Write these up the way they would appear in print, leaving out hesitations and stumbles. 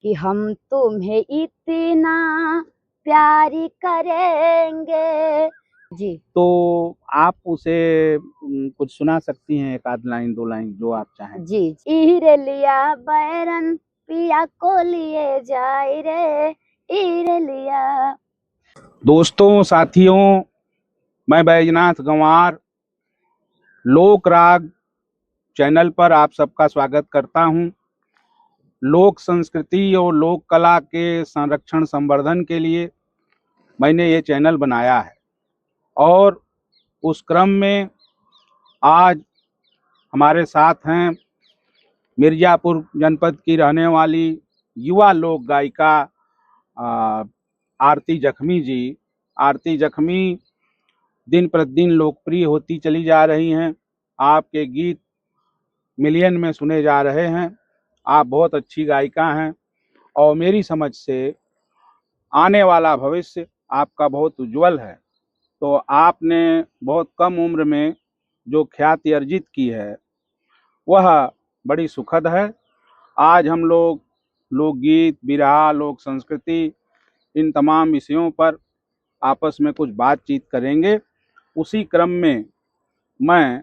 कि हम तुम्हें इतना प्यार करेंगे। जी। तो आप उसे कुछ सुना सकती हैं, एक आध लाइन दो लाइन जो आप चाहें। जी। ईरे लिया बैरन पिया को लिए जाए रे, ईरे लिया। दोस्तों साथियों, मैं बैजनाथ गंवार लोक राग चैनल पर आप सबका स्वागत करता हूं। लोक संस्कृति और लोक कला के संरक्षण संवर्धन के लिए मैंने ये चैनल बनाया है और उस क्रम में आज हमारे साथ हैं मिर्जापुर जनपद की रहने वाली युवा लोक गायिका आरती जख्मी जी। आरती जख्मी दिन प्रतिदिन लोकप्रिय होती चली जा रही हैं। आपके गीत मिलियन में सुने जा रहे हैं। आप बहुत अच्छी गायिका हैं और मेरी समझ से आने वाला भविष्य आपका बहुत उज्जवल है। तो आपने बहुत कम उम्र में जो ख्याति अर्जित की है वह बड़ी सुखद है। आज हम लोग लोकगीत, बिरहा, लोक संस्कृति, इन तमाम विषयों पर आपस में कुछ बातचीत करेंगे। उसी क्रम में मैं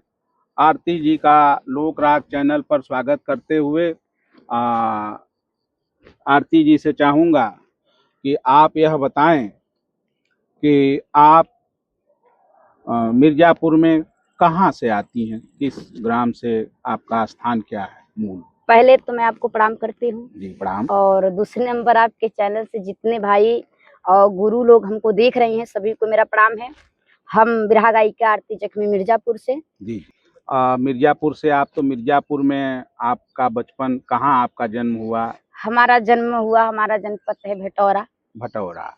आरती जी का लोक राग चैनल पर स्वागत करते हुए आरती जी से चाहूँगा कि आप यह बताएं कि आप मिर्जापुर में कहाँ से आती हैं, किस ग्राम से, आपका स्थान क्या है मूल? पहले तो मैं आपको प्रणाम करती हूँ जी प्रणाम। और दूसरे नंबर आपके चैनल से जितने भाई और गुरु लोग हमको देख रहे हैं सभी को मेरा प्रणाम है। हम बिरहा गायिका आरती जख्मी मिर्जापुर से। जी। मिर्जापुर से आप, तो मिर्जापुर में आपका बचपन, कहाँ आपका जन्म हुआ? हमारा जनपद है भटौरा। भटौरा।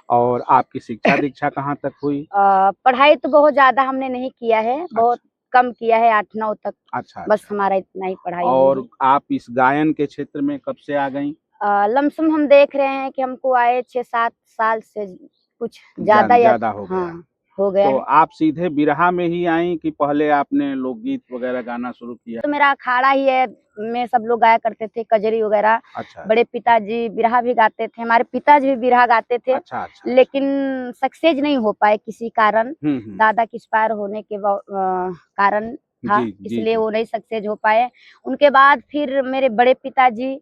और आपकी शिक्षा दीक्षा कहाँ तक हुई? पढ़ाई तो बहुत ज्यादा हमने नहीं किया है, बहुत कम किया है, 8-9 तक। अच्छा। बस हमारा इतना ही पढ़ाई। और आप इस गायन के क्षेत्र में कब से आ गई? लमसम हम देख रहे हैं कि हमको आए 6-7 साल से कुछ ज्यादा हो गया। हाँ, हो गया तो है। आप सीधे बिरहा में ही आई कि पहले आपने लोकगीत वगैरह गाना शुरू किया? तो मेरा अखाड़ा ही है, में सब लोग गाया करते थे कजरी वगैरह। अच्छा। बड़े पिताजी बिरहा भी गाते थे, हमारे पिताजी भी बिरहा गाते थे। अच्छा। लेकिन सक्सेस नहीं हो पाए किसी कारण। दादा की एक्सपायर होने के कारण था, इसलिए वो नहीं सक्सेस हो पाए। उनके बाद फिर मेरे बड़े पिताजी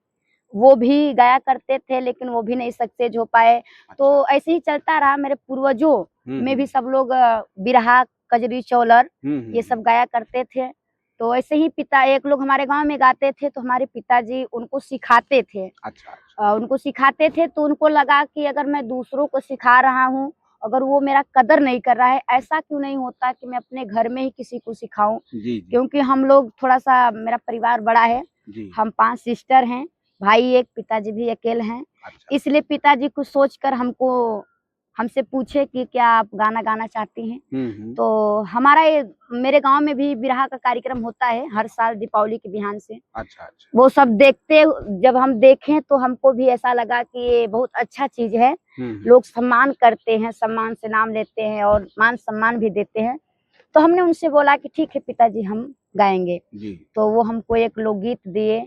वो भी गाया करते थे, लेकिन वो भी नहीं सक्सेस हो पाए। तो ऐसे ही चलता रहा। मेरे पूर्वजों में भी सब लोग बिरहा, कजरी, चौलर ये सब गाया करते थे। तो ऐसे ही पिता एक लोग हमारे गांव में गाते थे, तो हमारे पिताजी उनको सिखाते थे। उनको सिखाते थे तो उनको लगा कि अगर मैं दूसरों को सिखा रहा हूँ, अगर वो मेरा कदर नहीं कर रहा है, ऐसा क्यों नहीं होता कि मैं अपने घर में ही किसी को सिखाऊं। क्योंकि हम लोग थोड़ा सा, मेरा परिवार बड़ा है, हम 5 सिस्टर हैं, भाई एक, पिताजी भी अकेले हैं। इसलिए पिताजी कुछ सोचकर हमसे पूछे कि क्या आप गाना गाना चाहती हैं। तो हमारा मेरे गांव में भी बिरहा का कार्यक्रम होता है हर साल दीपावली के बिहान से। अच्छा। वो सब देखते, जब हम देखें तो हमको भी ऐसा लगा कि ये बहुत अच्छा चीज है। लोग सम्मान करते हैं, सम्मान से नाम लेते हैं और मान सम्मान भी देते हैं। तो हमने उनसे बोला कि ठीक है पिताजी, हम गाएंगे। तो वो हमको एक लोकगीत दिए।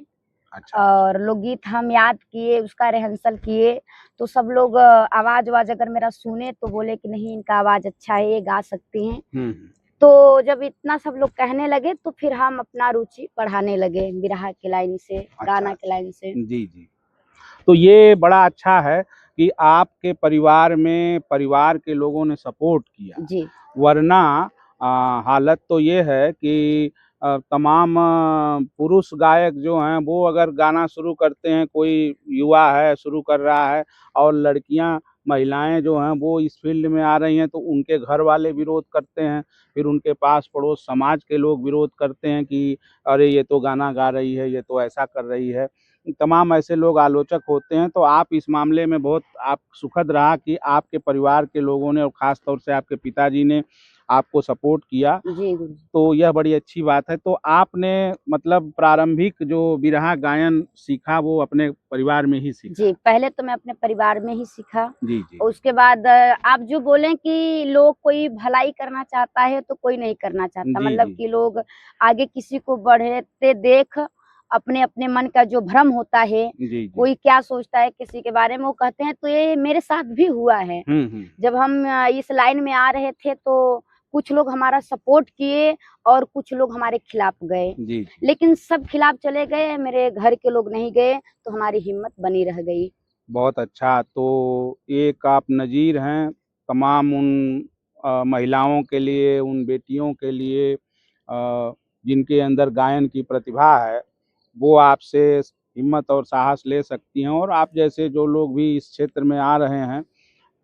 और लोकगीत हम याद किए, उसका रिहर्सल किए। तो सब लोग आवाज अगर मेरा सुने तो बोले कि नहीं, इनका आवाज अच्छा है, ये गा सकती हैं। तो जब इतना सब लोग कहने लगे तो फिर हम अपना रुचि बढ़ाने लगे बिरहा के लाइन से, गाना के लाइन से। जी। तो ये बड़ा अच्छा है कि आपके परिवार में परिवार के लोगों ने सपोर्ट किया। जी। वरना हालत तो ये है कि तमाम पुरुष गायक जो हैं वो अगर गाना शुरू करते हैं, कोई युवा है शुरू कर रहा है और लड़कियां, महिलाएं जो हैं वो इस फील्ड में आ रही हैं, तो उनके घर वाले विरोध करते हैं, फिर उनके पास पड़ोस समाज के लोग विरोध करते हैं कि अरे ये तो गाना गा रही है, ये तो ऐसा कर रही है। तमाम ऐसे लोग आलोचक होते हैं। तो आप इस मामले में बहुत आप सुखद रहा कि आपके परिवार के लोगों ने और ख़ास तौर से आपके पिताजी ने आपको सपोर्ट किया। जी। तो यह बड़ी अच्छी बात है। तो आपने मतलब प्रारंभिक जो बिरहा गायन सीखा वो अपने परिवार में ही सीखा? जी, पहले तो मैं अपने परिवार में ही सीखा। जी। उसके बाद आप जो बोलें कि लोग कोई भलाई करना चाहता है तो कोई नहीं करना चाहता। मतलब कि लोग आगे किसी को बढ़ते देख अपने अपने मन का जो भ्रम होता है, जी। कोई क्या सोचता है किसी के बारे में, वो कहते हैं। तो ये मेरे साथ भी हुआ है। जब हम इस लाइन में आ रहे थे तो कुछ लोग हमारा सपोर्ट किए और कुछ लोग हमारे खिलाफ गए, जी। लेकिन सब खिलाफ चले गए, मेरे घर के लोग नहीं गए, तो हमारी हिम्मत बनी रह गई। बहुत अच्छा। तो एक आप नज़ीर हैं तमाम उन महिलाओं के लिए, उन बेटियों के लिए जिनके अंदर गायन की प्रतिभा है, वो आपसे हिम्मत और साहस ले सकती हैं। और आप जैसे जो लोग भी इस क्षेत्र में आ रहे हैं,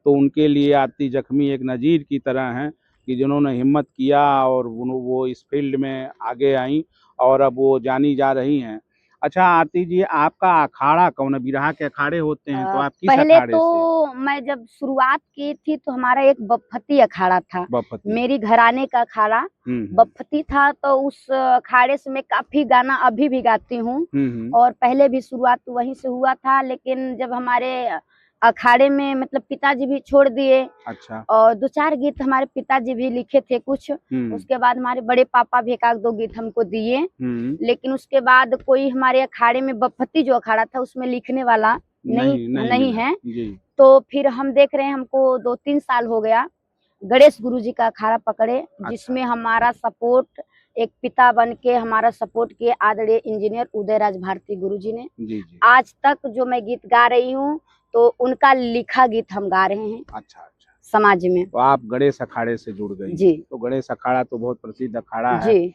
तो उनके लिए आरती जख्मी एक नज़ीर की तरह हैं कि जिन्होंने हिम्मत किया और वो इस फील्ड में आगे आईं और अब वो जानी जा रही हैं। अच्छा आरती जी, आपका अखाड़ा कौन है? बिरहा के अखाड़े होते हैं, तो आप किस पहले अखाड़े से? तो मैं जब शुरुआत की थी तो हमारा एक बपफती अखाड़ा था, बपति। मेरी घराने का अखाड़ा बपफती था। तो उस अखाड़े से मैं काफी गाना अभी भी गाती हूँ, और पहले भी शुरुआत वहीं से हुआ था। लेकिन जब हमारे अखाड़े में मतलब पिताजी भी छोड़ दिए, अच्छा। और 2-4 गीत हमारे पिताजी भी लिखे थे कुछ। उसके बाद हमारे बड़े पापा भी 1-2 गीत हमको दिए। लेकिन उसके बाद कोई हमारे अखाड़े में बपफती जो अखाड़ा था उसमें लिखने वाला नहीं है। तो फिर हम देख रहे हैं, हमको 2-3 साल हो गया गणेश गुरुजी का अखाड़ा पकड़े, जिसमें हमारा सपोर्ट एक पिता बन के हमारा सपोर्ट किए आदरणीय इंजीनियर उदयराज भारती गुरुजी ने। आज तक जो मैं गीत गा रही हूँ तो उनका लिखा गीत हम गा रहे हैं। अच्छा समाज में। तो आप गणेश अखाड़े से जुड़ गई जी। तो गणेश अखाड़ा तो बहुत प्रसिद्ध अखाड़ा है जी।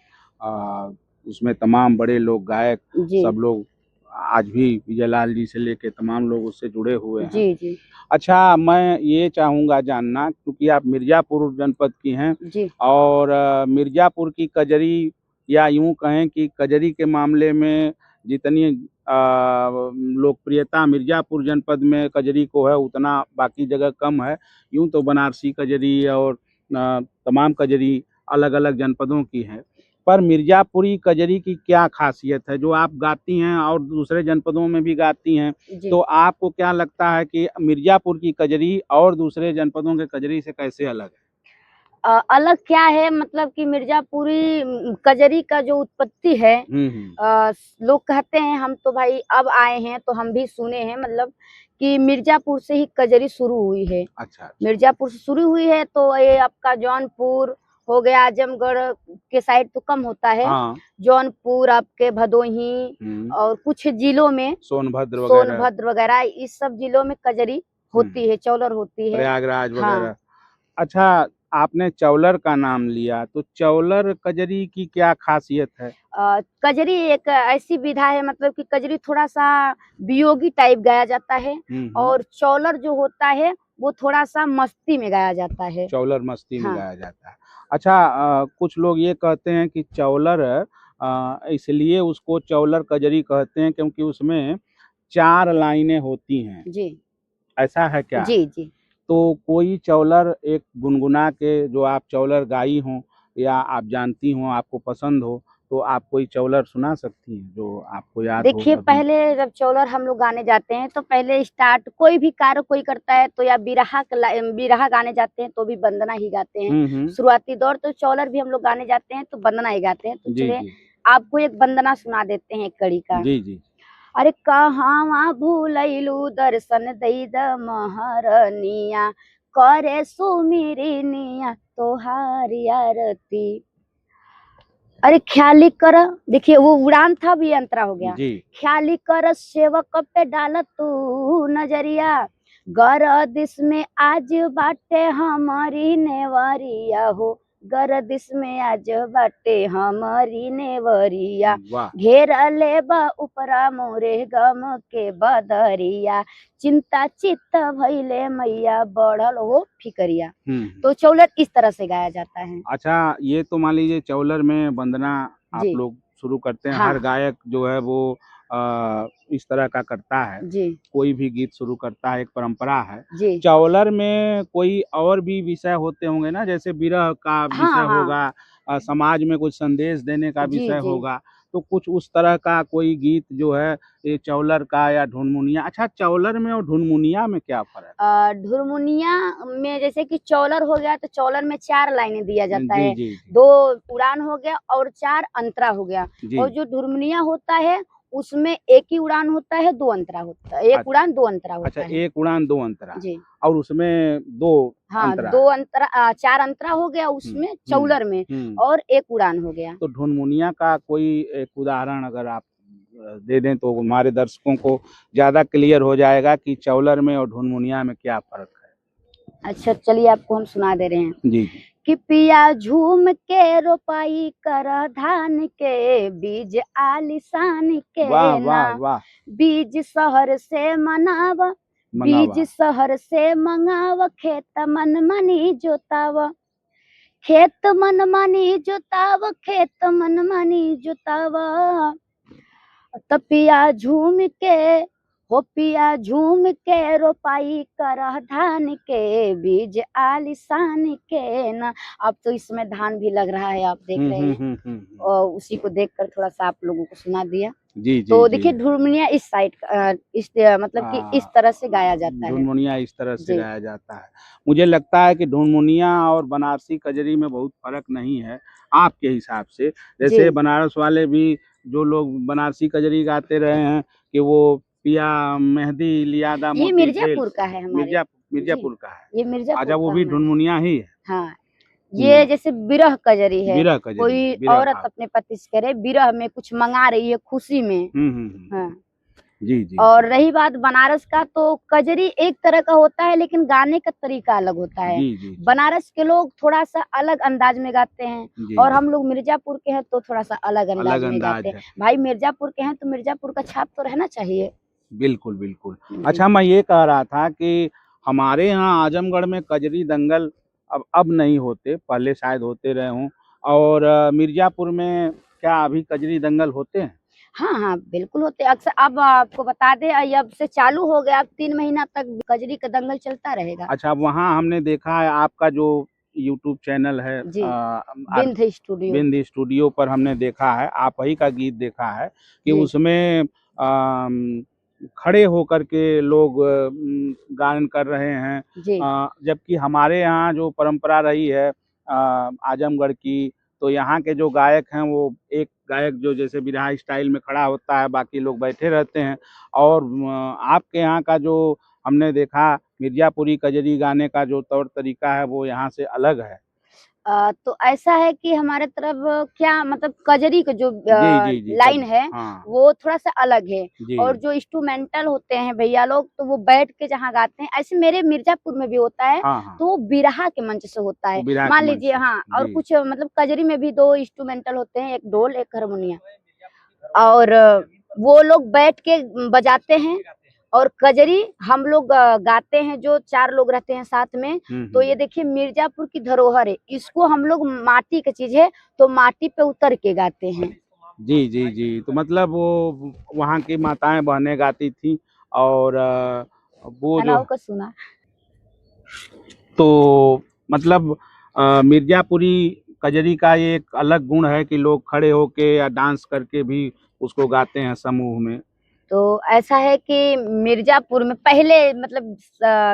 उसमें तमाम बड़े लोग गायक सब लोग आज भी विजयलाल जी से लेके तमाम लोग उससे जुड़े हुए हैं। जी जी। अच्छा, मैं ये चाहूँगा जानना, क्योंकि आप मिर्ज़ापुर जनपद की हैं जी। और मिर्ज़ापुर की कजरी, या यूँ कहें कि कजरी के मामले में जितनी लोकप्रियता मिर्ज़ापुर जनपद में कजरी को है, उतना बाकी जगह कम है। यूँ तो बनारसी कजरी और तमाम कजरी अलग-अलग जनपदों की हैं। पर मिर्ज़ापुरी कजरी की क्या ख़ासियत है, जो आप गाती हैं और दूसरे जनपदों में भी गाती हैं? तो आपको क्या लगता है कि मिर्ज़ापुर की कजरी और दूसरे जनपदों के कजरी से कैसे अलग है? अलग क्या है, मतलब कि मिर्ज़ापुरी कजरी का जो उत्पत्ति है, लोग कहते हैं, हम तो भाई अब आए हैं तो हम भी सुने हैं, मतलब कि मिर्ज़ापुर से ही कजरी शुरू हुई है। अच्छा। मिर्ज़ापुर से शुरू हुई है, तो ये आपका जौनपुर हो गया, आजमगढ़ के साइड तो कम होता है। जौनपुर, आपके भदोही और कुछ जिलों में सोनभद्र वगैरह इस सब जिलों में कजरी होती है, चौलर होती है, प्रयागराज वगैरह। अच्छा, आपने चौलर का नाम लिया, तो चौलर कजरी की क्या खासियत है? कजरी एक ऐसी विधा है, मतलब कि कजरी थोड़ा सा वियोगी टाइप गाया जाता है, और चौलर जो होता है वो थोड़ा सा मस्ती में गाया जाता है। चौलर मस्ती में गाया जाता है। अच्छा, कुछ लोग ये कहते हैं कि चौलर इसलिए उसको चौलर कजरी कहते हैं क्योंकि उसमें 4 लाइनें होती हैं। जी। ऐसा है क्या? जी जी। तो कोई चौलर एक गुनगुना के, जो आप चौलर गाई हों या आप जानती हों, आपको पसंद हो, तो आप कोई चौलर सुना सकती हैं जो आपको याद हो? देखिए, पहले जब चौलर हम लोग गाने जाते हैं तो पहले स्टार्ट कोई भी कार्य कोई करता है तो या बिरहा गाने जाते हैं तो भी वंदना ही गाते हैं। शुरुआती दौर तो चौलर भी हम लोग गाने जाते हैं तो वंदना ही गाते हैं। तो चलिए आपको एक वंदना सुना देते हैं, एक कड़ी का। जी जी। अरे कहाँ भूलैलू दर्शन दैद महरनिया, करे सुमिरनिया तोहारी आरती। अरे ख्याली कर, देखिए वो उड़ान था, भी अंतरा हो गया। ख्याली कर सेवक पे डाल तू नजरिया, गरदिश में आज बाटे हमारी नेवरिया हो, गरदिश में आज बाटे हमारी नेवरिया, घेर ले बा उपरा मोरे गम के बदरिया, चिंता चित्त भइले मैया बढ़ल हो फिकरिया। तो चौलर इस तरह से गाया जाता है। अच्छा, ये तो मान लीजिए चौलर में वंदना आप लोग शुरू करते हैं। हर गायक जो है वो इस तरह का करता है जी। कोई भी गीत शुरू करता है, एक परंपरा है जी। चौलर में कोई और भी विषय होते होंगे ना, जैसे विरह का विषय होगा, समाज में कुछ संदेश देने का विषय होगा, तो कुछ उस तरह का कोई गीत जो है ये चौलर का या ढुनमुनिया। अच्छा, चौलर में और ढुनमुनिया में क्या फर्क है? ढुनमुनिया में जैसे कि चौलर हो गया तो चौलर में 4 लाइनें दिया जाता है, 2 उड़ान हो गया और 4 अंतरा हो गया, और जो ढुनमुनिया होता है उसमें एक ही उड़ान होता है, 2 अंतरा होता है, एक अच्छा। उड़ान 2 अंतरा होता अच्छा, है। एक उड़ान 2 अंतरा जी। और उसमें 2 हाँ, अंतरा 2 है। अंतरा 4 अंतरा हो गया उसमें चौलर में और 1 उड़ान हो गया। तो ढुनमुनिया का कोई एक उदाहरण अगर आप दे दें तो हमारे दर्शकों को ज़्यादा क्लियर हो जाएगा कि चौलर में और ढुनमुनिया में क्या फ़र्क है। अच्छा, चलिए आपको हम सुना दे रहे हैं। जी, जी। कि पिया झूम के रोपाई कर धान के, बीज आलिशान वाह, के ना, वाह, वाह! बीज शहर से मनाव, बीज मंगावा। शहर से मंगाव, खेत मन मनी जोताव, खेत मन मनी जोताव, खेत मन मनी जोताव। त पिया झूम के, हो पिया झूम के रोपाई कर धान के, बीज आलिशान के ना। अब तो इसमें धान भी लग रहा है, आप देख रहे हैं। और उसी को देखकर थोड़ा सा आप लोगों को सुना दिया। जी, जी, तो जी। देखिए ढुनमुनिया इस साइड इस मतलब कि इस तरह से गाया जाता है। ढुनमुनिया इस तरह से जी। गाया जाता है। मुझे लगता है कि ढुनमुनिया और बनारसी कजरी में बहुत फ़र्क नहीं है, आपके हिसाब से। जैसे जी। बनारस वाले भी जो लोग बनारसी कजरी गाते रहे हैं कि वो पिया मेहंदी लियादा ये मोती झेल, मिर्जापुर का है हमारे। जी, मिर्ज़ापुर का है। ये मिर्जापुर अच्छा, वो का भी हमारे। ढुनमुनिया ही है। हाँ, ये जैसे विरह कजरी है, बिरह कजरी कोई है, बिरह औरत भाव। अपने पति से कह रहे विरह में कुछ मंगा रही है खुशी में। हाँ। जी, जी, और जी। रही बात बनारस का, तो कजरी एक तरह का होता है लेकिन गाने का तरीका अलग होता है। जी, जी, जी। बनारस के लोग थोड़ा सा अलग अंदाज में गाते हैं जी, और जी। हम लोग मिर्जापुर के हैं तो थोड़ा सा अलग अलग अंदाज में अंदाज गाते हैं। है। भाई मिर्जापुर के हैं तो मिर्जापुर का छाप तो रहना चाहिए। बिल्कुल, बिल्कुल। जी। अच्छा, मैं ये कह रहा था कि हमारे यहाँ आजमगढ़ में कजरी दंगल अब नहीं होते, पहले शायद होते रहे हों और मिर्ज़ापुर में क्या अभी कजरी दंगल होते हैं? हाँ, हाँ, बिल्कुल होते हैं। अक्सर अब आपको बता दें, अब से चालू हो गया, अब 3 महीना तक कजरी का दंगल चलता रहेगा। अच्छा, वहाँ हमने देखा है आपका जो यूट्यूब चैनल है जी, R Bind studio. Bind studio पर हमने देखा है, आप ही का गीत देखा है कि जी, उसमें खड़े होकर के लोग गायन कर रहे हैं। जी, जबकि हमारे यहाँ जो परंपरा रही है आजमगढ़ की, तो यहाँ के जो गायक हैं वो एक गायक जो जैसे बिरहा स्टाइल में खड़ा होता है, बाकी लोग बैठे रहते हैं और आपके यहाँ का जो हमने देखा मिर्ज़ापुरी कजरी गाने का जो तौर तरीका है वो यहाँ से अलग है। तो ऐसा है कि हमारे तरफ क्या मतलब कजरी का जो जी, जी, जी, लाइन कज है हाँ, वो थोड़ा-सा अलग है। जी। और जो इंस्ट्रूमेंटल होते हैं भैया लोग, तो वो बैठ के जहाँ गाते हैं, ऐसे मेरे मिर्ज़ापुर में भी होता है, हाँ, हाँ, तो वो बिरहा के मंच से होता वो है। बिरहा के मान मंच लीजिए, से। हाँ, और जी। कुछ मतलब कजरी में भी 2 इंस्ट्रूमेंटल होते हैं, एक ढोल, एक हारमोनिया। और वो लोग बैठ के बजाते हैं और कजरी हम लोग गाते हैं, जो 4 लोग रहते हैं साथ में। तो ये देखिए मिर्ज़ापुर की धरोहर है, इसको हम लोग माटी की चीज़ है, तो माटी पे उतर के गाते हैं। जी, जी, जी। तो मतलब वो वहाँ की माताएँ बहनें गाती थीं और वो जो अनाउ का सुना। तो मतलब मिर्ज़ापुरी कजरी का ये एक अलग गुण है कि लोग खड़े होके या डांस करके भी उसको गाते हैं समूह में। तो ऐसा है कि मिर्ज़ापुर में पहले मतलब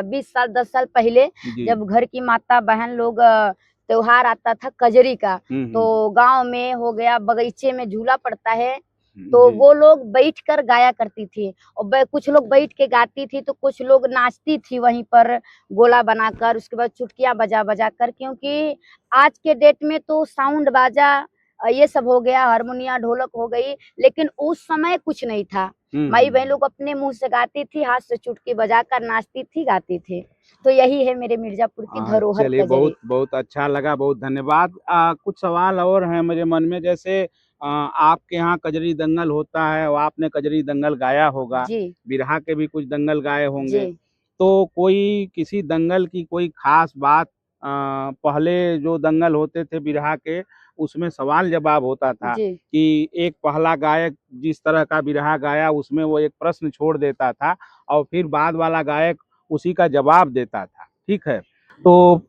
20 साल 10 साल पहले जी। जब घर की माता बहन लोग त्योहार आता था कजरी का, तो गाँव में हो गया, बगीचे में झूला पड़ता है, तो जी। वो लोग बैठकर गाया करती थी और कुछ लोग बैठ के गाती थी, तो कुछ लोग नाचती थी वहीं पर गोला बनाकर, उसके बाद चुटकियाँ बजा-बजा कर। क्योंकि आज के डेट में तो साउंड बाजा ये सब हो गया, हारमोनिया, ढोलक हो गई, लेकिन उस समय कुछ नहीं था। माई बहन लोग अपने मुँह से गाती थी, हाथ से चुटकी बजाकर नाचती थी, गाती थी। तो यही है मेरे मिर्ज़ापुर की धरोहर चलिए कजरी। बहुत अच्छा लगा, बहुत धन्यवाद। कुछ सवाल और हैं मेरे मन में जैसे आपके यहाँ कजरी दंगल होता है और आपने कजरी दंगल गाया होगा, जी, बिरहा के भी कुछ दंगल गाए होंगे। जी, तो कोई किसी दंगल की कोई ख़ास बात पहले जो दंगल होते थे बिरहा के, उसमें सवाल-जवाब होता था जी। कि एक पहला गायक जिस तरह का बिरहा गाया उसमें वो एक प्रश्न छोड़ देता था और फिर बाद वाला गायक उसी का जवाब देता था, ठीक है? तो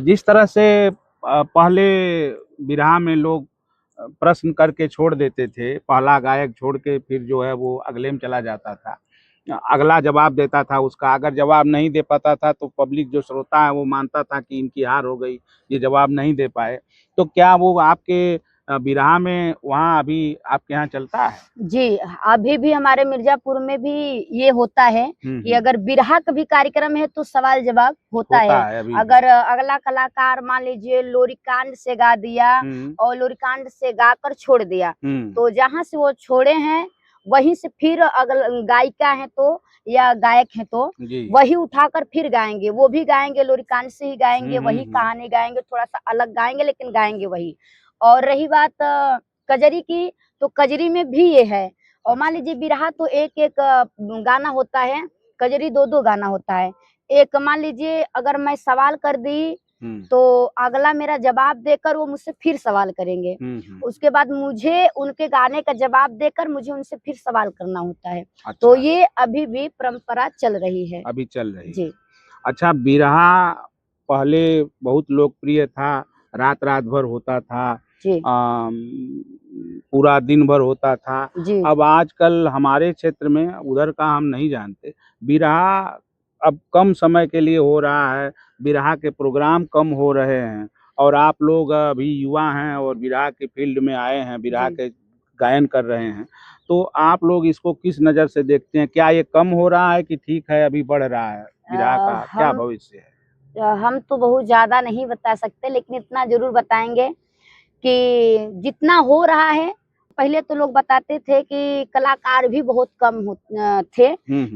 जिस तरह से पहले बिरहा में लोग प्रश्न करके छोड़ देते थे, पहला गायक छोड़ के फिर जो है वो अगले में चला जाता था। अगला जवाब देता था उसका, अगर जवाब नहीं दे पाता था तो पब्लिक जो श्रोता है वो मानता था कि इनकी हार हो गई, ये जवाब नहीं दे पाए। तो क्या वो आपके बिरहा में वहाँ अभी आपके यहाँ चलता है? जी, अभी भी हमारे मिर्जापुर में भी ये होता है कि अगर बिरहा का भी कार्यक्रम है तो सवाल जवाब होता है। अभी अगर अगला कलाकार मान लीजिए लोरीकांड से गा दिया और लोरीकांड से गाकर छोड़ दिया, तो जहाँ से वो छोड़े हैं वहीं से फिर अगल गायिका है तो या गायक है तो वही उठाकर फिर गाएंगे, वो भी गाएंगे लोरीकांड से ही गाएंगे, वही कहानी गाएंगे, थोड़ा सा अलग गाएंगे लेकिन गाएंगे वही। और रही बात कजरी की, तो कजरी में भी ये है। और मान लीजिए बिरहा तो एक एक गाना होता है, कजरी दो दो गाना होता है। एक मान लीजिए अगर मैं सवाल कर दी तो अगला मेरा जवाब देकर वो मुझसे फिर सवाल करेंगे, उसके बाद मुझे उनके गाने का जवाब देकर मुझे उनसे फिर सवाल करना होता है। अच्छा। तो ये अभी भी परंपरा चल रही है, अभी चल रही जी। है। अच्छा, बिरहा पहले बहुत लोकप्रिय था, रात रात भर होता था, पूरा दिन भर होता था। अब आजकल हमारे क्षेत्र में, उधर का हम नहीं जानते, बिरहा अब कम समय के लिए हो रहा है, बिरहा के प्रोग्राम कम हो रहे हैं, और आप लोग अभी युवा हैं और बिरहा के फील्ड में आए हैं, बिरहा के गायन कर रहे हैं, तो आप लोग इसको किस नज़र से देखते हैं? क्या ये कम हो रहा है कि ठीक है अभी बढ़ रहा है? बिरहा का क्या भविष्य है? हम तो बहुत ज्यादा नहीं बता सकते, लेकिन इतना जरूर बताएंगे कि जितना हो रहा है, पहले तो लोग बताते थे कि कलाकार भी बहुत कम थे,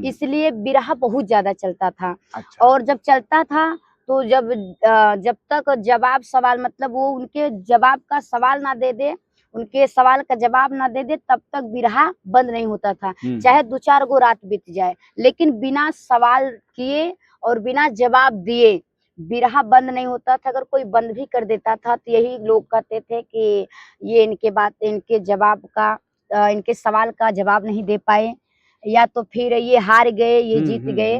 इसलिए बिरहा बहुत ज्यादा चलता था। अच्छा। और जब चलता था तो जब तक जवाब सवाल मतलब वो उनके जवाब का सवाल ना दे दे, उनके सवाल का जवाब ना दे दे, तब तक बिरहा बंद नहीं होता था, चाहे 2-4 गो रात बीत जाए। लेकिन बिना सवाल किए और बिना जवाब दिए बिरहा बंद नहीं होता था। अगर कोई बंद भी कर देता था तो यही लोग कहते थे कि ये इनके जवाब का इनके सवाल का जवाब नहीं दे पाए, या तो फिर ये हार गए, ये जीत गए।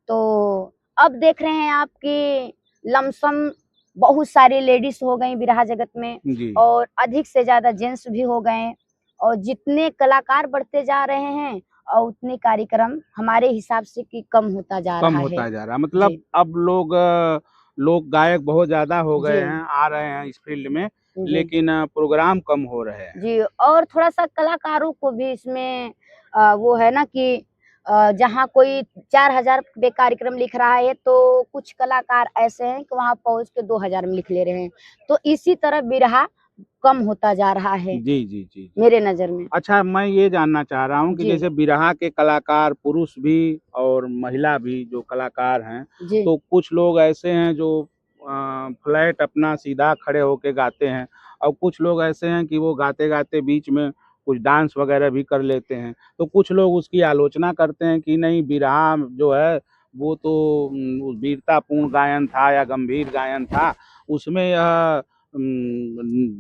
तो अब देख रहे हैं आप कि लमसम बहुत सारी लेडीज हो गई बिरहा जगत में, और अधिक से ज्यादा जेंट्स भी हो गए, और जितने कलाकार बढ़ते जा रहे हैं और उतने कार्यक्रम हमारे हिसाब से कि कम होता जा रहा है। मतलब अब लोग गायक बहुत ज्यादा हो गए हैं, आ रहे हैं इस फील्ड में, लेकिन प्रोग्राम कम हो रहे हैं। जी, और थोड़ा सा कलाकारों को भी इसमें वो है ना कि जहाँ कोई 4000 पे कार्यक्रम लिख रहा है तो कुछ कलाकार ऐसे हैं कि वहाँ पहुँच के 2000 में लिख ले रहे हैं, तो इसी तरह बिरहा कम होता जा रहा है। जी। मेरे नजर में। अच्छा, मैं ये जानना चाह रहा हूँ कि जैसे बिरहा के कलाकार पुरुष भी और महिला भी जो कलाकार हैं, तो कुछ लोग ऐसे हैं जो फ्लैट अपना सीधा खड़े होके गाते हैं, और कुछ लोग ऐसे हैं कि वो गाते गाते बीच में कुछ डांस वगैरह भी कर लेते हैं। तो कुछ लोग उसकी आलोचना करते हैं कि नहीं, बिरहा जो है वो तो वीरतापूर्ण गायन था या गंभीर गायन था, उसमें यह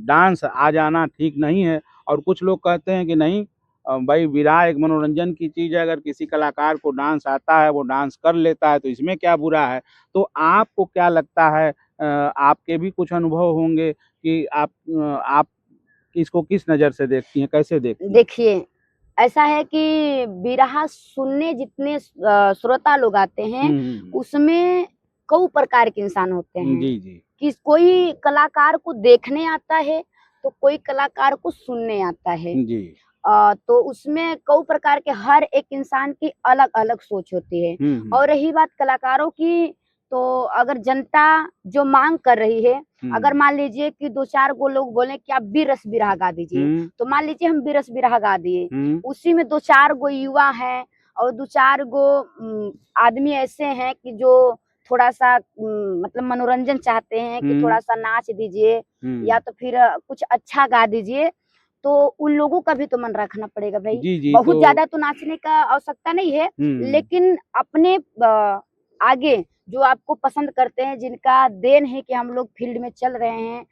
डांस आ जाना ठीक नहीं है। और कुछ लोग कहते हैं कि नहीं, भाई बिरहा एक मनोरंजन की चीज़ है, अगर किसी कलाकार को डांस आता है, वो डांस कर लेता है, तो इसमें क्या बुरा है? तो आपको क्या लगता है, आपके भी कुछ अनुभव होंगे कि आप इसको किस नज़र से देखती हैं, कैसे देखती हैं? देखिए, ऐसा है कि बिरहा सुनने जितने श्रोता लोग आते हैं, उसमें कई प्रकार के इंसान होते हैं। कि कोई कलाकार को देखने आता है तो कोई कलाकार को सुनने आता है। तो उसमें कई प्रकार के हर एक इंसान की अलग अलग सोच होती है। और रही बात कलाकारों की, तो अगर जनता जो मांग कर रही है, अगर मान लीजिए कि 2-4 गो लोग बोले कि आप बीरस बिरहा गा दीजिए, तो मान लीजिए हम बीरस बिरहा गा दिए, उसी में 2-4 गो युवा हैं और 2-4 गो आदमी ऐसे हैं कि जो थोड़ा सा मतलब मनोरंजन चाहते हैं कि थोड़ा सा नाच दीजिए या तो फिर कुछ अच्छा गा दीजिए, तो उन लोगों का भी तो मन रखना पड़ेगा भाई। बहुत ज्यादा तो नाचने का आवश्यकता नहीं है, लेकिन अपने आगे जो आपको पसंद करते हैं, जिनका देन है कि हम लोग फील्ड में चल रहे हैं,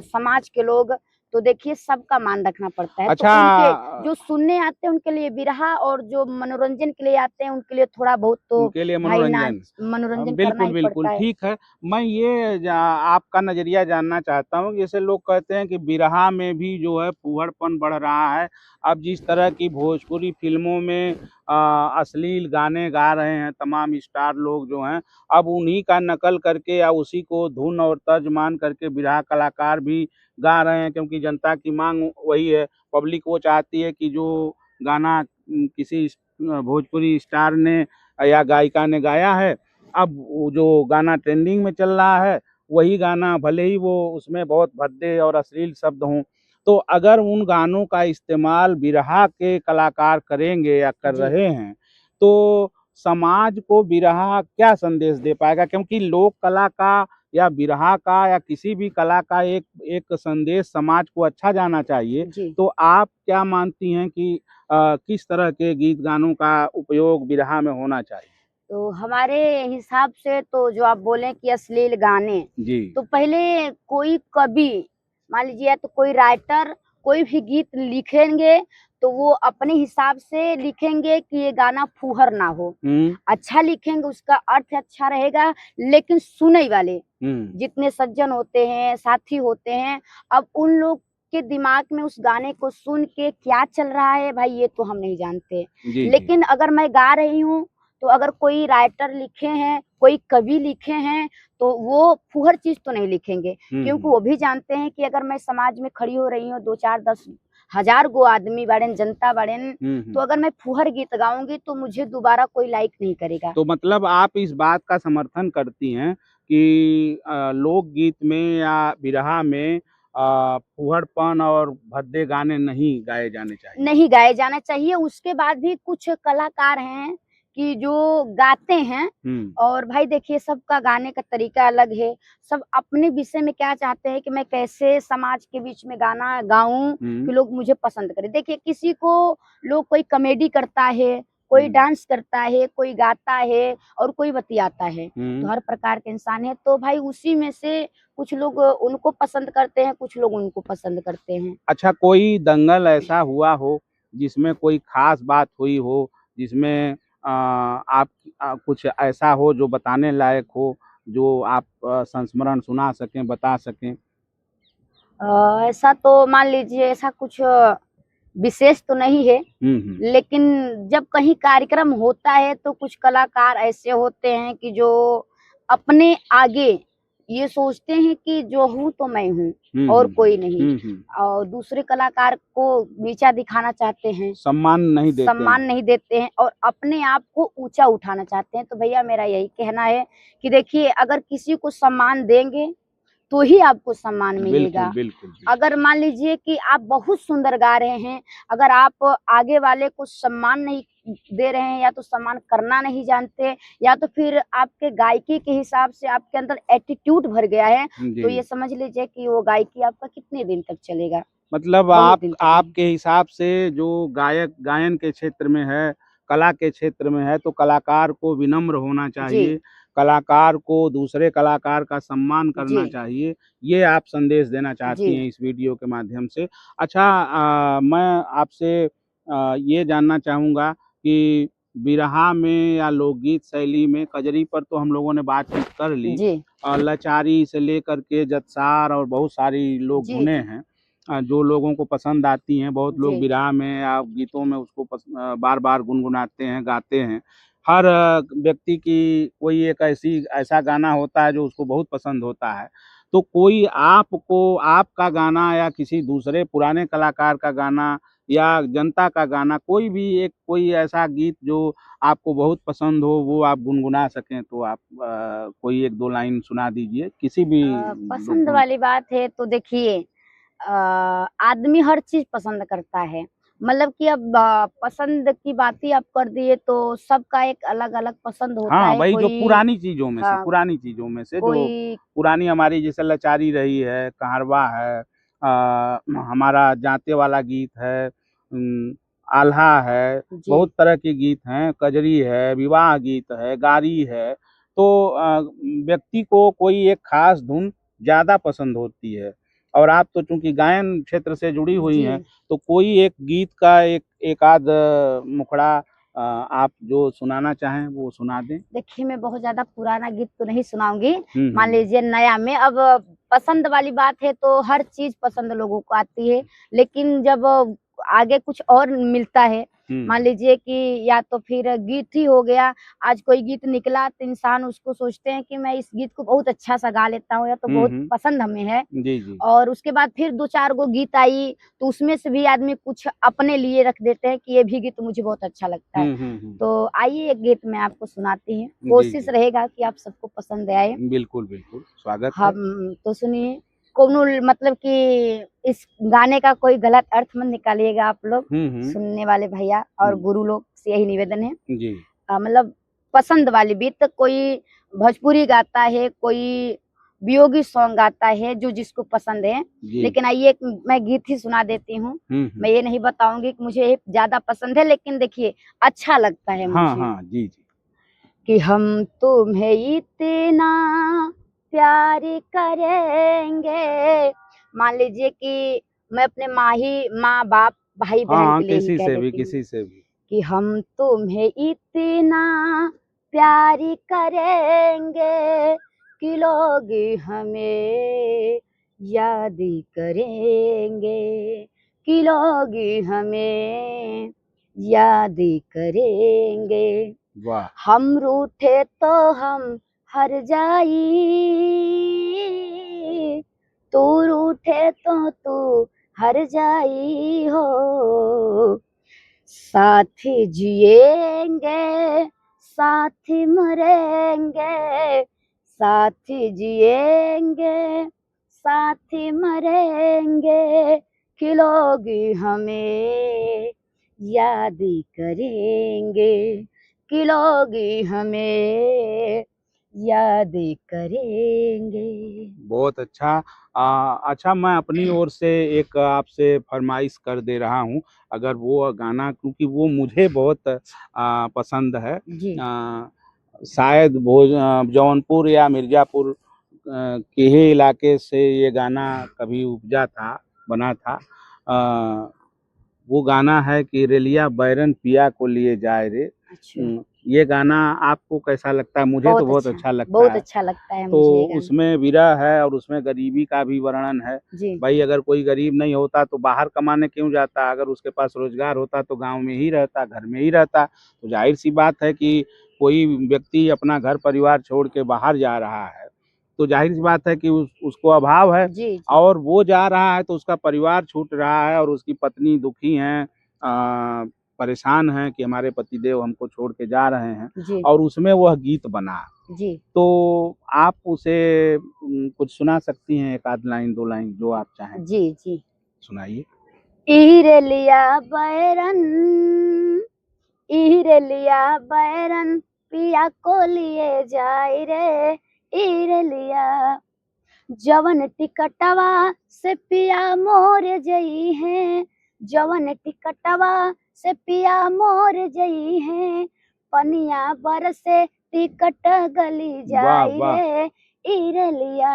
समाज के लोग, तो देखिए सबका मान रखना पड़ता है। अच्छा, तो उनके जो सुनने आते हैं उनके लिए बिरहा, और जो मनोरंजन के लिए आते हैं उनके लिए थोड़ा बहुत तो उनके लिए मनोरंजन करना ही पड़ता है। ठीक है। मैं ये आपका नजरिया जानना चाहता हूँ, जैसे लोग कहते हैं कि बिरहा में भी जो है फूहड़पन बढ़ रहा है। अब जिस तरह की भोजपुरी फिल्मों में अश्लील गाने गा रहे हैं तमाम स्टार लोग जो हैं, अब उन्हीं का नकल करके या उसी को धुन और तर्ज मान करके बिरहा कलाकार भी गा रहे हैं, क्योंकि जनता की मांग वही है। पब्लिक वो चाहती है कि जो गाना किसी भोजपुरी स्टार ने या गायिका ने गाया है, अब वो जो गाना ट्रेंडिंग में चल रहा है वही गाना, भले ही वो उसमें बहुत भद्दे और अश्लील शब्द हों, तो अगर उन गानों का इस्तेमाल बिरहा के कलाकार करेंगे या कर जी। रहे हैं, तो समाज को बिरहा क्या संदेश दे पाएगा? क्योंकि लोक कला का या बिरहा का या किसी भी कला का एक एक संदेश समाज को अच्छा जाना चाहिए। जी। तो आप क्या मानती हैं कि किस तरह के गीत गानों का उपयोग बिरहा में होना चाहिए? तो हमारे हिसाब से तो जो आप बोले कि अश्लील गाने, जी। तो पहले कोई कवि, मान लीजिए या तो कोई राइटर कोई भी गीत लिखेंगे, तो वो अपने हिसाब से लिखेंगे कि ये गाना फूहड़ ना हो। हुँ, अच्छा लिखेंगे, उसका अर्थ अच्छा रहेगा, लेकिन सुनई वाले हुँ। जितने सज्जन होते हैं, साथी होते हैं, अब उन लोग के दिमाग में उस गाने को सुन के क्या चल रहा है भाई, ये तो हम नहीं जानते। जी, जी। लेकिन अगर मैं गा रही हूँ, तो अगर कोई राइटर लिखे हैं, कोई कवि लिखे हैं, तो वो फूहड़ चीज़ तो नहीं लिखेंगे। हुँ, क्योंकि हुँ। वो भी जानते हैं कि अगर मैं समाज में खड़ी हो रही हूँ, 2, 4, 10 हज़ार गो आदमी बाड़ेन, जनता बाड़ेन, हुँ, तो हुँ। अगर मैं फूहड़ गीत गाऊँगी, तो मुझे दोबारा कोई लाइक नहीं करेगा। तो मतलब आप इस बात का समर्थन करती हैं कि लोकगीत में या बिरहा में फूहड़पन और भद्दे गाने नहीं गाए जाने चाहिए। नहीं गाए जाना चाहिए। उसके बाद भी कुछ कलाकार हैं कि जो गाते हैं, हुँ, और भाई देखिए सबका गाने का तरीका अलग है। सब अपने विषय में क्या चाहते हैं कि मैं कैसे समाज के बीच में गाना गाऊँ हुँ, कि लोग मुझे पसंद करें। देखिए किसी को लोग कोई कॉमेडी करता है, कोई हुँ, डांस करता है, कोई गाता है और कोई बतियाता है। तो हुँ। हर प्रकार के इंसान है, तो भाई उसी में से कुछ लोग उनको पसंद करते हैं, कुछ लोग उनको पसंद करते हैं। अच्छा, कोई दंगल ऐसा हुआ हो जिसमें कोई ख़ास बात हुई हो, जिसमें आप कुछ ऐसा हो जो बताने लायक हो, जो आप संस्मरण सुना सकें, बता सकें? ऐसा तो मान लीजिए ऐसा कुछ विशेष तो नहीं है, हुँ, हुँ। लेकिन जब कहीं कार्यक्रम होता है तो कुछ कलाकार ऐसे होते हैं कि जो अपने आगे ये सोचते हैं कि जो हूँ तो मैं हूँ हुँ, और हुँ, कोई हुँ। नहीं, हुँ, हुँ। और दूसरे कलाकार को नीचा दिखाना चाहते हैं, सम्मान नहीं देते सम्मान हैं। नहीं देते हैं और अपने आप को ऊँचा उठाना चाहते हैं। तो भैया मेरा यही कहना है कि देखिए अगर किसी को सम्मान देंगे तो ही आपको सम्मान बिल्कुल, मिलेगा। बिल्कुल, बिल्कुल। अगर मान लीजिए कि आप बहुत सुंदर गा रहे हैं, अगर आप आगे वाले को सम्मान नहीं दे रहे हैं या तो सम्मान करना नहीं जानते या तो फिर आपके गायकी के हिसाब से आपके अंदर एटीट्यूड भर गया है, तो ये जी, समझ लीजिए कि वो गायकी आपका कितने दिन तक चलेगा? मतलब बहुत दिन तक नहीं। आपके हिसाब से जो गायक गायन के क्षेत्र में है, कला के क्षेत्र में है, तो कलाकार को विनम्र होना जी, चाहिए, कलाकार को दूसरे कलाकार का सम्मान जी, करना चाहिए, ये आप संदेश देना जी। चाहती हैं इस वीडियो के माध्यम से। अच्छा, मैं आपसे ये जानना चाहूँगा कि बिरहा में या लोकगीत शैली में कजरी पर तो हम लोगों ने बातचीत कर ली, जी, लाचारी से लेकर के जत्सार और बहुत सारी लोग जी, धुनें जी, हैं। जो लोगों को पसंद आती हैं, बहुत लोग जी, विरह में या गीतों में उसको बार-बार गुनगुनाते हैं, गाते हैं। हर व्यक्ति की कोई एक ऐसा गाना होता है जो उसको बहुत पसंद होता है। तो कोई आपको आपका गाना या किसी दूसरे पुराने कलाकार का गाना या जनता का गाना, कोई ऐसा गीत जो आपको बहुत पसंद हो, वो आप गुनगुना सकें, तो आप कोई 1-2 लाइन सुना दीजिए, किसी भी पसंद धुन। वाली बात है तो देखिए आदमी हर चीज़ पसंद करता है। मतलब कि अब पसंद की बात ही आप कर दिए तो सबका एक अलग-अलग पसंद होता हाँ, है। वही जो कोई हाँ, पुरानी चीज़ों में से जो कोई पुरानी हमारी जैसे लाचारी रही है, कहारवा है, हमारा जाते वाला गीत है, आल्हा है, जी, बहुत तरह के गीत हैं, कजरी है, विवाह गीत है, गारी है। तो व्यक्ति को कोई एक ख़ास धुन ज़्यादा पसंद होती है और आप तो चूँकि गायन क्षेत्र से जुड़ी हुई जी। हैं, तो कोई एक गीत का एक आध मुखड़ा आप जो सुनाना चाहें वो सुना दें? देखिए मैं बहुत ज़्यादा पुराना गीत तो नहीं सुनाऊँगी। हुँ, मान हुँ। लीजिए नया में अब पसंद वाली बात है तो हर चीज़ पसंद लोगों को आती है। लेकिन जब आगे कुछ और मिलता है मान लीजिए कि या तो फिर गीत ही हो गया, आज कोई गीत निकला तो इंसान उसको सोचते हैं कि मैं इस गीत को बहुत अच्छा सा गा लेता हूँ या तो बहुत पसंद हमें है। जी, जी। और उसके बाद फिर 2-4 गो गीत आई तो उसमें से भी आदमी कुछ अपने लिए रख देते हैं कि ये भी गीत मुझे बहुत अच्छा लगता है। तो आइए एक गीत मैं आपको सुनाती हूँ, कोशिश रहेगा कि आप सबको पसंद आए। बिल्कुल, बिल्कुल, स्वागत है। हम तो सुनिए, कोनो मतलब कि इस गाने का कोई गलत अर्थ मत निकालिएगा आप लोग, सुनने वाले भैया और गुरु लोग से यही निवेदन है। जी। मतलब पसंद वाली बीत, कोई भोजपुरी गाता है, कोई वियोगी सॉन्ग गाता है, जो जिसको पसंद है। लेकिन आइए मैं गीत ही सुना देती हूँ। मैं ये नहीं बताऊंगी कि मुझे ज्यादा पसंद है, लेकिन देखिए अच्छा लगता है मुझे। हाँ, जी, जी। कि हम तुम्हें इतना प्यार करेंगे। मान लीजिए कि मैं अपने माँ बाप भाई बहन के लिए ही कह देती हूँ किसी से भी कि हम तुम्हें इतना प्यार करेंगे कि लोग हमें याद करेंगे, कि लोग हमें याद करेंगे। वाह। हम रूठे तो हम हर जाई, तू रूठे तो तू हर जाई हो। साथ जिएंगे साथ मरेंगे, साथ जिएंगे साथ मरेंगे, कि लोग हमें याद करेंगे, कि लोग हमें याद करेंगे। बहुत अच्छा। अच्छा, मैं अपनी ओर से एक आपसे फरमाइश कर दे रहा हूँ, अगर वो गाना, क्योंकि वो मुझे बहुत पसंद है। जी। शायद जौनपुर या मिर्ज़ापुर के ही इलाके से ये गाना कभी उपजा था, बना था। वो गाना है कि रेलिया बैरन पिया को लिए जाए रे। अच्छा। ये गाना आपको कैसा लगता है? मुझे तो बहुत अच्छा लगता बहुत है। अच्छा लगता है तो मुझे ये गाना। उसमें विरह है और उसमें गरीबी का भी वर्णन है। जी। भाई अगर कोई गरीब नहीं होता तो बाहर कमाने क्यों जाता? अगर उसके पास रोज़गार होता तो गाँव में ही रहता, घर में ही रहता। तो ज़ाहिर-सी बात है कि कोई व्यक्ति अपना घर परिवार छोड़ के बाहर जा रहा है, तो ज़ाहिर-सी बात है कि उसको अभाव है। जी, जी। और वो जा रहा है तो उसका परिवार छूट रहा है और उसकी पत्नी दुखी हैं, परेशान हैं कि हमारे पतिदेव हमको छोड़ के जा रहे हैं, जी। और उसमें वह गीत बना। जी। तो आप उसे कुछ सुना सकती हैं, 1 आध लाइन 2 लाइन जो आप चाहें? जी, जी। सुनाइए। इरेलिया बैरन, इरेलिया बैरन पिया को लिए जाए रे। इरेलिया जवन टिकटवा से पिया मोर जई है, जवन टिकटवा से पिया मोर जई है, पनिया बरसे टिकट गली वाह, जाई वाह! रे। इरेलिया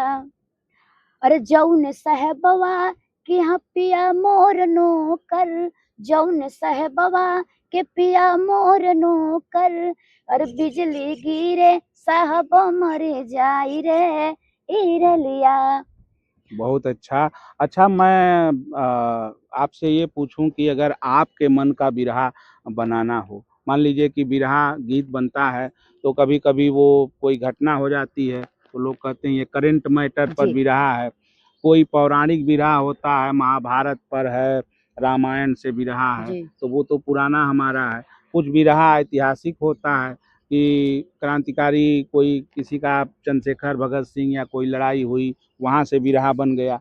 अरे जौन साहेबवा के यहाँ पिया मोर नौकर, जौन साहेबवा के पिया मोर नौकर, अरे बिजली गिरे साहब मर जाई रे। इरेलिया। बहुत अच्छा। अच्छा, मैं आपसे ये पूछूँ कि अगर आपके मन का बिरहा बनाना हो, मान लीजिए कि बिरहा गीत बनता है, तो कभी-कभी वो कोई घटना हो जाती है, तो लोग कहते हैं ये करंट मैटर पर जी। बिरहा है। कोई पौराणिक बिरहा होता है, महाभारत पर है, रामायण से बिरहा है, जी। तो वो तो पुराना हमारा है। कुछ बिरहा ऐतिहासिक होता है कि क्रांतिकारी कोई किसी का, चंद्रशेखर भगत सिंह या कोई लड़ाई हुई, वहाँ से बिरहा बन गया।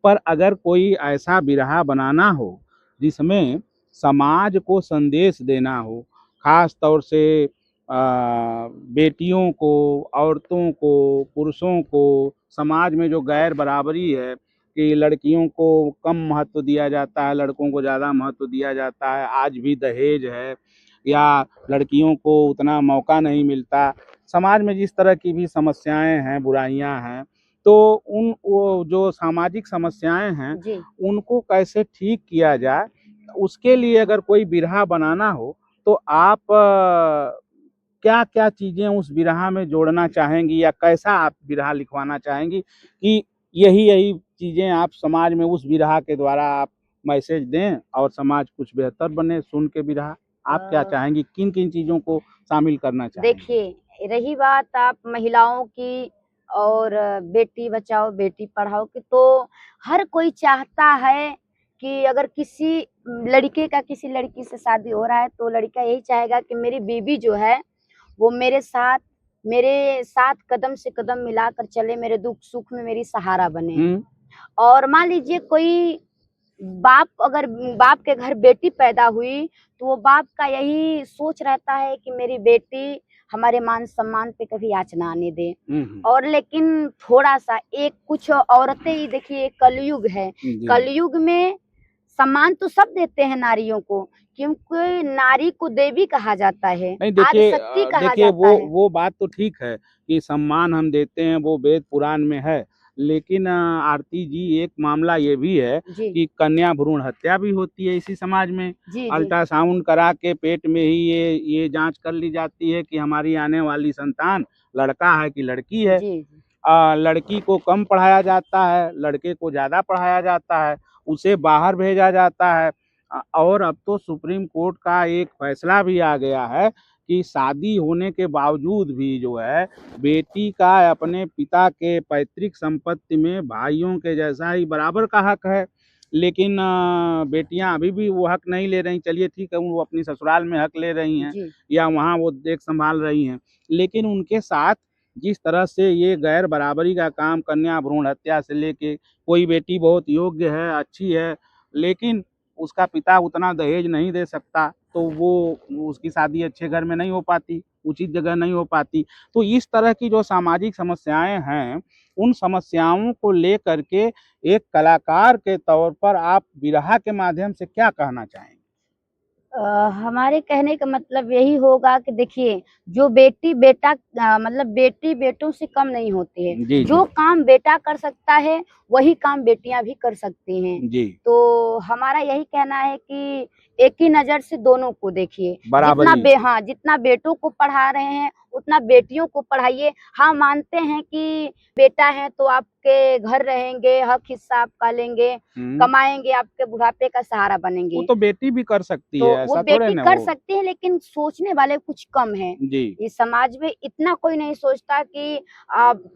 पर अगर कोई ऐसा बिरहा बनाना हो जिसमें समाज को संदेश देना हो, ख़ास तौर से बेटियों को, औरतों को, पुरुषों को, समाज में जो गैर बराबरी है कि लड़कियों को कम महत्व दिया जाता है, लड़कों को ज़्यादा महत्व दिया जाता है, आज भी दहेज है या लड़कियों को उतना मौका नहीं मिलता, समाज में जिस तरह की भी समस्याएं हैं, बुराइयां हैं, तो वो जो सामाजिक समस्याएं हैं जी। उनको कैसे ठीक किया जाए, उसके लिए अगर कोई बिरहा बनाना हो तो आप क्या-क्या चीज़ें उस बिरहा में जोड़ना चाहेंगी या कैसा आप बिरहा लिखवाना चाहेंगी कि यही-यही चीज़ें आप समाज में उस बिरहा के द्वारा आप मैसेज दें और समाज कुछ बेहतर बने सुन के बिरहा? आप क्या चाहेंगी, किन किन चीजों को शामिल करना चाहेंगी? देखिए, रही बात आप महिलाओं की और बेटी बचाओ बेटी पढ़ाओ की, तो हर कोई चाहता है कि अगर किसी लड़के का किसी लड़की से शादी हो रहा है तो लड़का यही चाहेगा कि मेरी बीवी जो है वो मेरे साथ कदम से कदम मिलाकर चले, मेरे दुख सुख में मेरी सहारा बने। और मान लीजिए कोई बाप के घर बेटी पैदा हुई तो वो बाप का यही सोच रहता है कि मेरी बेटी हमारे मान सम्मान पे कभी आँच ना आने दे। और लेकिन थोड़ा-सा कुछ औरतें ही देखिए, कलयुग है। कलयुग में सम्मान तो सब देते हैं नारियों को, क्योंकि नारी को देवी कहा जाता है, नहीं देखिए, आदिशक्ति कहा जाता है। वो बात तो ठीक है कि सम्मान हम देते हैं, वो वेद पुराण में है। लेकिन आरती जी, एक मामला ये भी है कि कन्या भ्रूण हत्या भी होती है इसी समाज में। अल्ट्रासाउंड करा के पेट में ही ये जांच कर ली जाती है कि हमारी आने वाली संतान लड़का है कि लड़की है। लड़की को कम पढ़ाया जाता है, लड़के को ज़्यादा पढ़ाया जाता है, उसे बाहर भेजा जाता है। और अब तो सुप्रीम कोर्ट का एक फैसला भी आ गया है कि शादी होने के बावजूद भी जो है बेटी का अपने पिता के पैतृक संपत्ति में भाइयों के जैसा ही बराबर का हक है। लेकिन बेटियां अभी भी वो हक नहीं ले रही। चलिए ठीक है, वो अपनी ससुराल में हक ले रही हैं या वहाँ वो देख संभाल रही हैं, लेकिन उनके साथ जिस तरह से ये गैर बराबरी का काम, कन्या भ्रूण हत्या से लेके, कोई बेटी बहुत योग्य है, अच्छी है, लेकिन उसका पिता उतना दहेज नहीं दे सकता, तो वो उसकी शादी अच्छे घर में नहीं हो पाती, उचित जगह नहीं हो पाती। तो इस तरह की जो सामाजिक समस्याएं हैं, उन समस्याओं को लेकर के एक कलाकार के तौर पर आप बिरहा के माध्यम से क्या कहना चाहेंगे? हमारे कहने का मतलब यही होगा कि देखिए, जो बेटी बेटा मतलब बेटी बेटों से कम नहीं होती है। जो काम बेटा कर सकता है वही काम बेटियां भी कर सकती हैं। तो हमारा यही कहना है कि एक ही नजर से दोनों को देखिए। जितना बेटों को पढ़ा रहे हैं उतना बेटियों को पढ़ाइए। हाँ, मानते हैं कि बेटा है तो आपके घर रहेंगे, हक हिस्सा आपका लेंगे, कमाएंगे, आपके बुढ़ापे का सहारा बनेंगे। वो तो बेटी भी कर सकती तो है, ऐसा वो थोड़े बेटी ना कर वो। सकती है, लेकिन सोचने वाले कुछ कम हैं। इस समाज में इतना कोई नहीं सोचता कि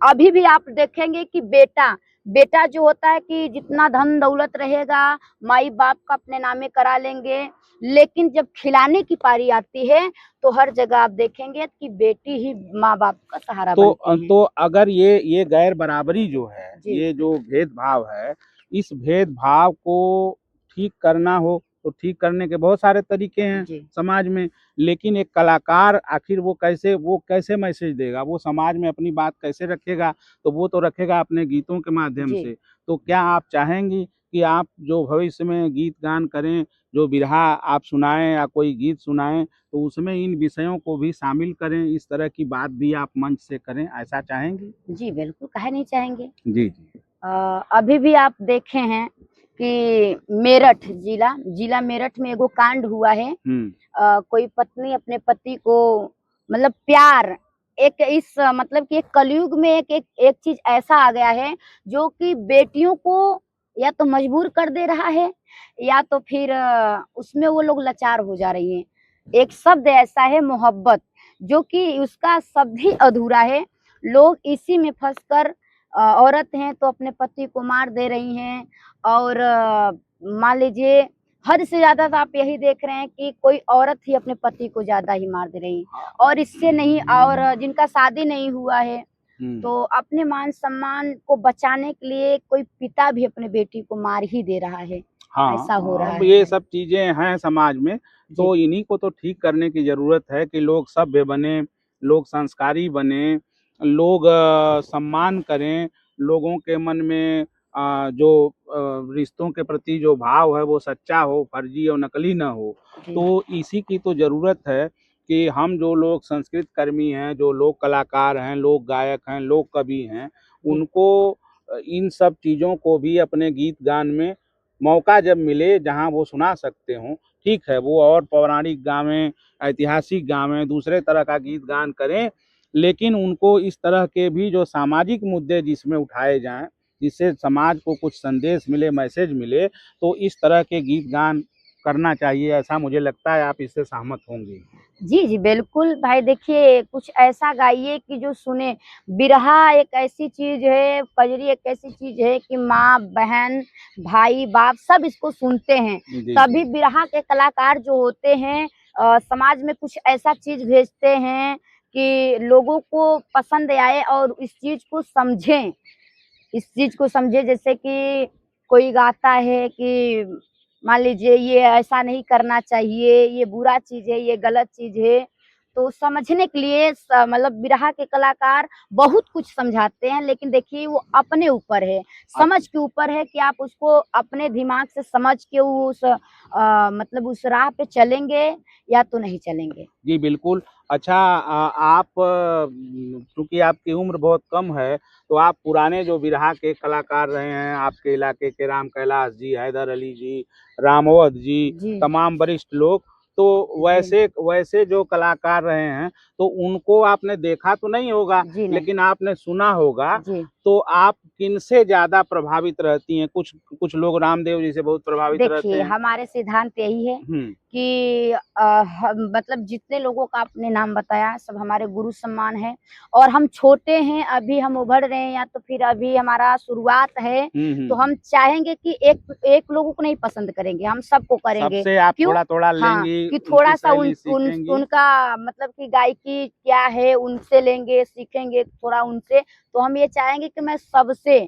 अभी भी आप देखेंगे कि बेटा जो होता है कि जितना धन दौलत रहेगा माई बाप का अपने नामे करा लेंगे, लेकिन जब खिलाने की पारी आती है तो हर जगह आप देखेंगे कि बेटी ही माँ बाप का सहारा बनती है। तो अगर ये गैर बराबरी जो है, ये जो भेदभाव है, इस भेदभाव को ठीक करना हो तो ठीक करने के बहुत सारे तरीके हैं समाज में। लेकिन एक कलाकार आखिर वो कैसे मैसेज देगा, वो समाज में अपनी बात कैसे रखेगा? तो वो तो रखेगा अपने गीतों के माध्यम से। तो क्या आप चाहेंगी कि आप जो भविष्य में गीत गान करें, जो बिरहा आप सुनाएं या कोई गीत सुनाएं, तो उसमें इन विषयों को भी शामिल करें, इस तरह की बात भी आप मंच से करें, ऐसा चाहेंगी? जी बिल्कुल, काहे नहीं चाहेंगे। जी। अभी भी आप देखे हैं कि मेरठ जिला मेरठ में एगो कांड हुआ है। कोई पत्नी अपने पति को मतलब प्यार मतलब कि एक कलयुग में एक चीज ऐसा आ गया है जो कि बेटियों को या तो मजबूर कर दे रहा है या तो फिर उसमें वो लोग लाचार हो जा रही हैं। एक शब्द ऐसा है मोहब्बत, जो कि उसका शब्द ही अधूरा है। लोग इसी में फंसकर औरत हैं तो अपने पति को मार दे रही हैं। और मान लीजिए हद से ज्यादा तो आप यही देख रहे हैं कि कोई औरत ही अपने पति को ज्यादा ही मार दे रही है। और इससे नहीं, और जिनका शादी नहीं हुआ है तो अपने मान सम्मान को बचाने के लिए कोई पिता भी अपने बेटी को मार ही दे रहा है। ऐसा हो रहा है। ये सब चीजें हैं समाज में, तो इन्हीं को तो ठीक करने की जरूरत है कि लोग सभ्य बने, लोग संस्कारी बने, लोग सम्मान करें, लोगों के मन में जो रिश्तों के प्रति जो भाव है वो सच्चा हो, फर्जी और नकली ना हो। तो इसी की तो जरूरत है कि हम जो लोग संस्कृत कर्मी हैं, जो लोक कलाकार हैं, लोक गायक हैं, लोक कवि हैं, उनको इन सब चीज़ों को भी अपने गीत गान में मौका जब मिले जहां वो सुना सकते हों, ठीक है, वो और पौराणिक गावें, ऐतिहासिक गावें, दूसरे तरह का गीत गान करें, लेकिन उनको इस तरह के भी जो सामाजिक मुद्दे जिसमें उठाए जाएं, जिससे समाज को कुछ संदेश मिले, मैसेज मिले, तो इस तरह के गीत गान करना चाहिए, ऐसा मुझे लगता है। आप इससे सहमत होंगे? जी, जी, बिल्कुल भाई देखिए कुछ ऐसा गाइए कि जो सुने। बिरहा एक ऐसी चीज़ है, कजरी एक ऐसी चीज़ है कि माँ, बहन, भाई, बाप सब इसको सुनते हैं। जी, तभी जी। बिरहा के कलाकार जो होते हैं समाज में कुछ ऐसा चीज़ भेजते हैं कि लोगों को पसंद आए और इस चीज़ को समझें। इस चीज़ को समझे जैसे कि कोई गाता है कि मान लीजिए ये ऐसा नहीं करना चाहिए, ये बुरा चीज़ है, ये गलत चीज़ है। तो समझने के लिए मतलब बिरहा के कलाकार बहुत कुछ समझाते हैं, लेकिन देखिए वो अपने ऊपर है, समझ के ऊपर है कि आप उसको अपने दिमाग से समझ के उस मतलब उस राह पे चलेंगे या तो नहीं चलेंगे। जी, बिल्कुल। अच्छा, आप चूँकि आपकी उम्र बहुत कम है, तो आप पुराने जो बिरहा के कलाकार रहे हैं, आपके इलाके के राम कैलाश जी, हैदर अली जी, रामवत जी, जी, तमाम वरिष्ठ लोग, तो जी, वैसे वैसे जो कलाकार रहे हैं, तो उनको आपने देखा तो नहीं होगा, जी नहीं, लेकिन आपने सुना होगा। जी। तो आप किनसे ज़्यादा प्रभावित रहती हैं? कुछ कुछ लोग रामदेव जी से बहुत प्रभावित रहते देखिए, हैं। हमारे सिद्धांत यही है हुँ। कि हम मतलब जितने लोगों का आपने नाम बताया सब हमारे गुरु समान हैं और हम छोटे हैं, अभी हम उभर रहे हैं या तो फिर अभी हमारा शुरुआत है, हुँ, तो हुँ, हम हुँ। चाहेंगे कि एक एक लोगों को नहीं पसंद करेंगे, हम सबको करेंगे। सबसे आप क्यों? थोड़ा-थोड़ा हाँ, लेंगी, कि उनकी थोड़ा-सा शैली उन उन सीखेंगी। उनका मतलब कि गायकी क्या है, उनसे लेंगे, सीखेंगे थोड़ा उनसे। तो हम ये चाहेंगे कि मैं सबसे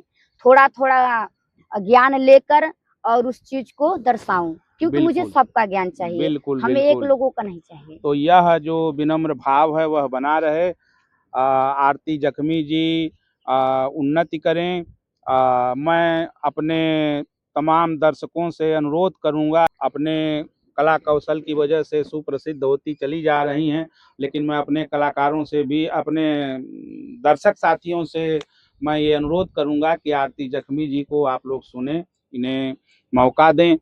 थोड़ा-थोड़ा ज्ञान लेकर और उस चीज़ को दर्शाऊँ, क्योंकि मुझे बिल्कुल, सबका ज्ञान चाहिए, बिल्कुल, हमें एक बिल्कुल। लोगों का नहीं चाहिए। तो यह जो विनम्र भाव है वह बना रहे। आरती जख्मी जी उन्नति करें। मैं अपने तमाम दर्शकों से अनुरोध करूँगा, अपने कला कौशल की वजह से सुप्रसिद्ध होती चली जा रही हैं, लेकिन मैं अपने कलाकारों से भी, अपने दर्शक साथियों से मैं ये अनुरोध करूँगा कि आरती जख्मी जी को आप लोग सुनें, इन्हें मौका दें,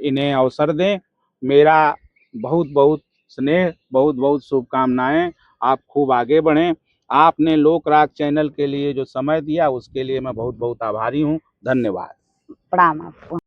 इन्हें अवसर दें। मेरा बहुत-बहुत स्नेह, बहुत-बहुत शुभकामनाएँ। आप खूब आगे बढ़ें। आपने लोक राग चैनल के लिए जो समय दिया उसके लिए मैं बहुत-बहुत आभारी हूँ। धन्यवाद। प्रणाम आपको।